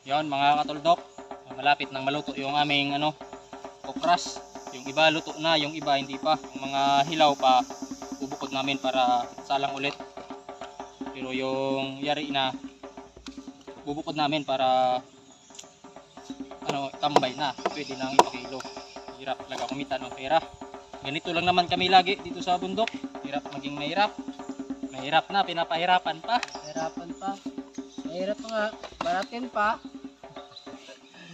Yon mga katuldok, malapit nang maluto yung aming okras. Yung iba luto na, yung iba hindi pa. Yung mga hilaw pa bubukod namin para salang ulit. Pero yung yari na bubukod namin para tambay na, pwede nang ipakilo. Hirap talaga kumita ng pera. Ganito lang naman kami lagi dito sa bundok. Hirap maging mahirap. Mahirap na, pinapahirapan pa. Hirapan pa. Mahirap pa nga. Baratin pa.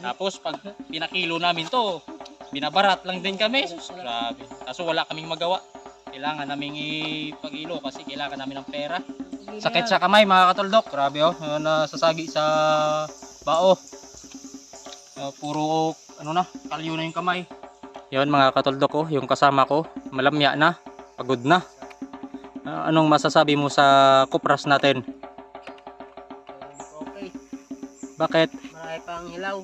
Tapos pag pinakilo namin to, binabarat lang din kami. Grabe. Kaso wala kaming magawa. Kailangan naming ipakilo kasi kailangan namin ng pera. Sakit sa kamay mga katuldok. Grabe nasasagi sa bao. Puro kalyo na yung kamay. Yon mga katuldok ko, yung kasama ko, malamya na, pagod na. Anong masasabi mo sa kupras natin? Okay. Bakit? Marami pang hilaw.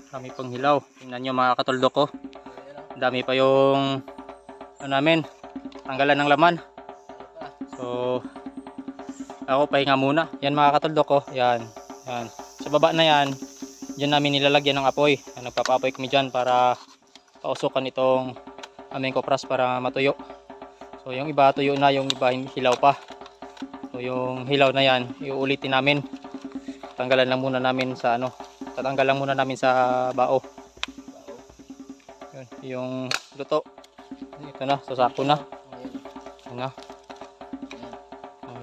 Dami pang hilaw. Tingnan nyo mga katuldok ko. Dami pa yung namin, tanggalan ng laman. So ako pahinga muna. Yan mga katuldok ko. Yan. Sa baba na yan, dyan namin nilalagyan ng apoy. Nagpapaapoy kami dyan para pausukan itong aming kopras para matuyo. So yung iba tuyo na, yung iba hilaw pa. So yung hilaw na yan, iuulitin namin. Tatanggalan lang muna namin sa bao. Yun, yung luto. Ito na, sasako na. Ano?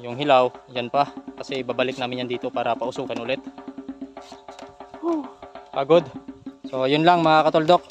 Yung hilaw, yan pa. Kasi babalik namin yan dito para pausukan ulit. Pagod. So yun lang mga katuldok.